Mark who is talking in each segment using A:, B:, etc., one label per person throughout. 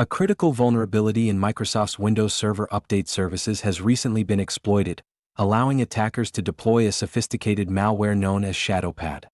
A: A critical vulnerability in Microsoft's Windows Server update services has recently been exploited, allowing attackers to deploy a sophisticated malware known as ShadowPad.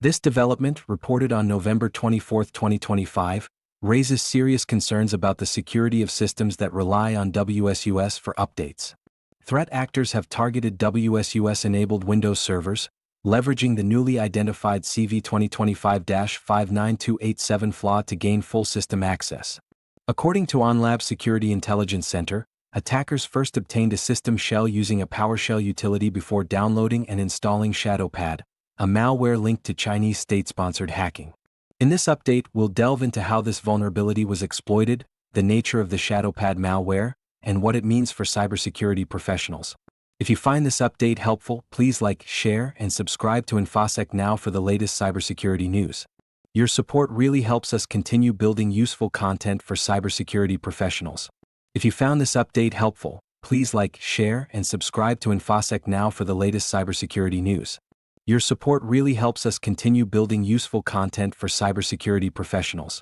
A: This development, reported on November 24, 2025, raises serious concerns about the security of systems that rely on WSUS for updates. Threat actors have targeted WSUS-enabled Windows servers, leveraging the newly identified CV 2025-59287 flaw to gain full system access. According to OnLab Security Intelligence Center, attackers first obtained a system shell using a PowerShell utility before downloading and installing ShadowPad, a malware linked to Chinese state-sponsored hacking. In this update, we'll delve into how this vulnerability was exploited, the nature of the ShadowPad malware, and what it means for cybersecurity professionals. If you find this update helpful, please like, share, and subscribe to InfoSec Now for the latest cybersecurity news. Your support really helps us continue building useful content for cybersecurity professionals. If you found this update helpful, please like, share, and subscribe to InfoSec Now for the latest cybersecurity news. Your support really helps us continue building useful content for cybersecurity professionals.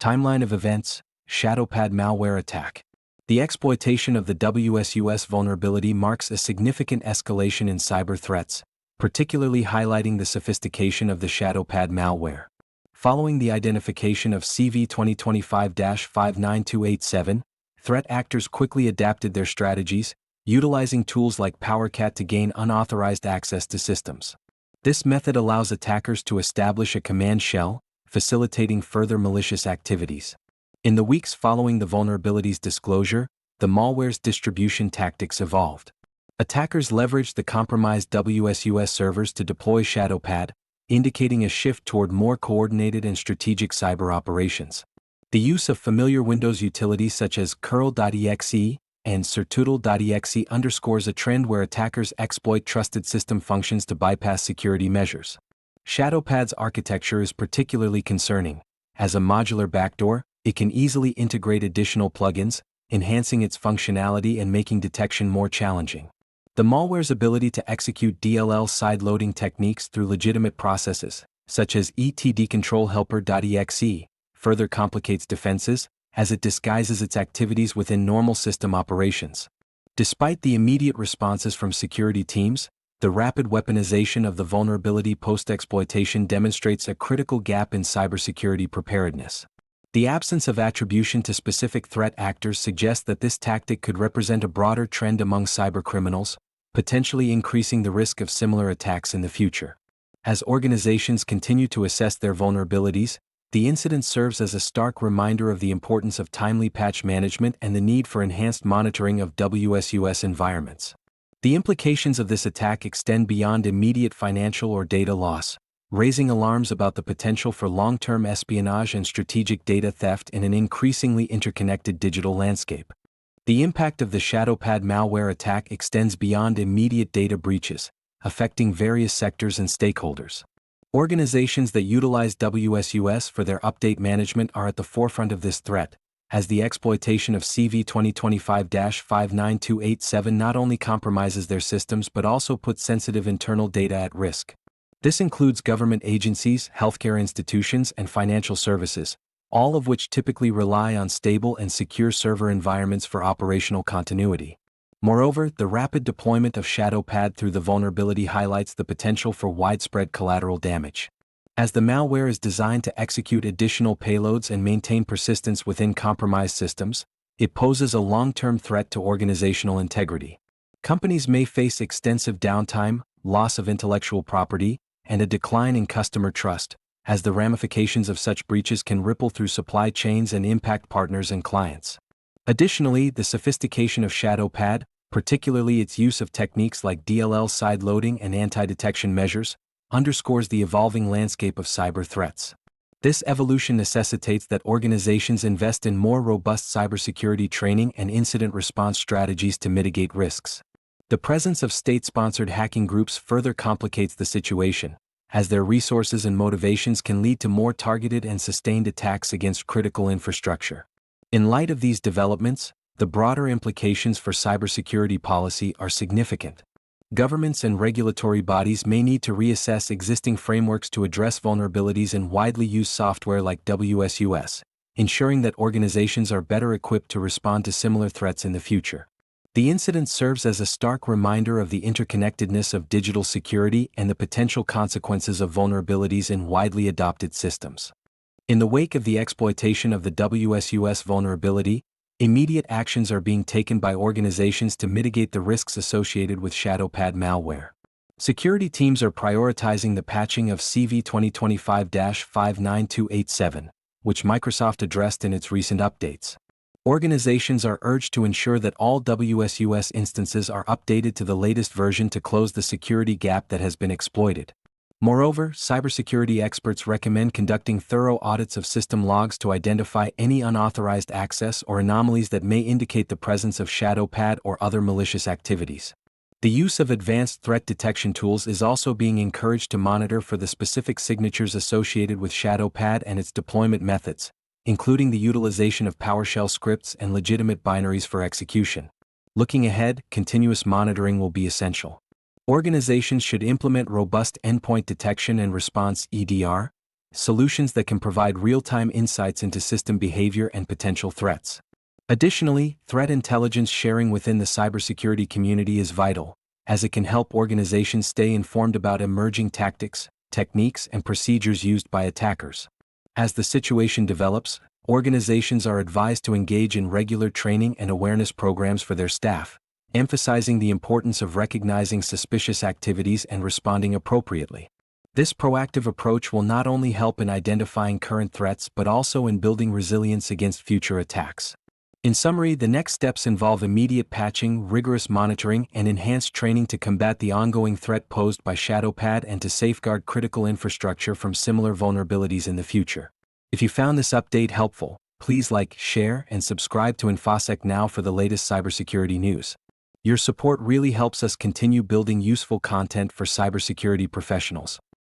A: Timeline of events: ShadowPad malware attack. The exploitation of the WSUS vulnerability marks a significant escalation in cyber threats, particularly highlighting the sophistication of the ShadowPad malware. Following the identification of CV 2025-59287, threat actors quickly adapted their strategies, utilizing tools like PowerCat to gain unauthorized access to systems. This method allows attackers to establish a command shell, facilitating further malicious activities. In the weeks following the vulnerability's disclosure, the malware's distribution tactics evolved. Attackers leveraged the compromised WSUS servers to deploy ShadowPad, indicating a shift toward more coordinated and strategic cyber operations. The use of familiar Windows utilities such as curl.exe and certudel.exe underscores a trend where attackers exploit trusted system functions to bypass security measures. ShadowPad's architecture is particularly concerning. As a modular backdoor, it can easily integrate additional plugins, enhancing its functionality and making detection more challenging. The malware's ability to execute DLL sideloading techniques through legitimate processes, such as etdcontrolhelper.exe, further complicates defenses, as it disguises its activities within normal system operations. Despite the immediate responses from security teams, the rapid weaponization of the vulnerability post-exploitation demonstrates a critical gap in cybersecurity preparedness. The absence of attribution to specific threat actors suggests that this tactic could represent a broader trend among cybercriminals, potentially increasing the risk of similar attacks in the future. As organizations continue to assess their vulnerabilities, the incident serves as a stark reminder of the importance of timely patch management and the need for enhanced monitoring of WSUS environments. The implications of this attack extend beyond immediate financial or data loss, raising alarms about the potential for long-term espionage and strategic data theft in an increasingly interconnected digital landscape. The impact of the ShadowPad malware attack extends beyond immediate data breaches, affecting various sectors and stakeholders. Organizations that utilize WSUS for their update management are at the forefront of this threat, as the exploitation of CV 2025-59287 not only compromises their systems but also puts sensitive internal data at risk. This includes government agencies, healthcare institutions, and financial services, all of which typically rely on stable and secure server environments for operational continuity. Moreover, the rapid deployment of ShadowPad through the vulnerability highlights the potential for widespread collateral damage. As the malware is designed to execute additional payloads and maintain persistence within compromised systems, it poses a long-term threat to organizational integrity. Companies may face extensive downtime, loss of intellectual property, and a decline in customer trust, as the ramifications of such breaches can ripple through supply chains and impact partners and clients. Additionally, the sophistication of ShadowPad, particularly its use of techniques like DLL sideloading and anti-detection measures, underscores the evolving landscape of cyber threats. This evolution necessitates that organizations invest in more robust cybersecurity training and incident response strategies to mitigate risks. The presence of state-sponsored hacking groups further complicates the situation, as their resources and motivations can lead to more targeted and sustained attacks against critical infrastructure. In light of these developments, the broader implications for cybersecurity policy are significant. Governments and regulatory bodies may need to reassess existing frameworks to address vulnerabilities in widely used software like WSUS, ensuring that organizations are better equipped to respond to similar threats in the future. The incident serves as a stark reminder of the interconnectedness of digital security and the potential consequences of vulnerabilities in widely adopted systems. In the wake of the exploitation of the WSUS vulnerability, immediate actions are being taken by organizations to mitigate the risks associated with ShadowPad malware. Security teams are prioritizing the patching of CV 2025-59287, which Microsoft addressed in its recent updates. Organizations are urged to ensure that all WSUS instances are updated to the latest version to close the security gap that has been exploited. Moreover, cybersecurity experts recommend conducting thorough audits of system logs to identify any unauthorized access or anomalies that may indicate the presence of ShadowPad or other malicious activities. The use of advanced threat detection tools is also being encouraged to monitor for the specific signatures associated with ShadowPad and its deployment methods, including the utilization of PowerShell scripts and legitimate binaries for execution. Looking ahead, continuous monitoring will be essential. Organizations should implement robust endpoint detection and response (EDR) solutions that can provide real-time insights into system behavior and potential threats. Additionally, threat intelligence sharing within the cybersecurity community is vital, as it can help organizations stay informed about emerging tactics, techniques, and procedures used by attackers. As the situation develops, organizations are advised to engage in regular training and awareness programs for their staff, emphasizing the importance of recognizing suspicious activities and responding appropriately. This proactive approach will not only help in identifying current threats but also in building resilience against future attacks. In summary, the next steps involve immediate patching, rigorous monitoring, and enhanced training to combat the ongoing threat posed by ShadowPad and to safeguard critical infrastructure from similar vulnerabilities in the future. If you found this update helpful, please like, share, and subscribe to InfoSec Now for the latest cybersecurity news. Your support really helps us continue building useful content for cybersecurity professionals.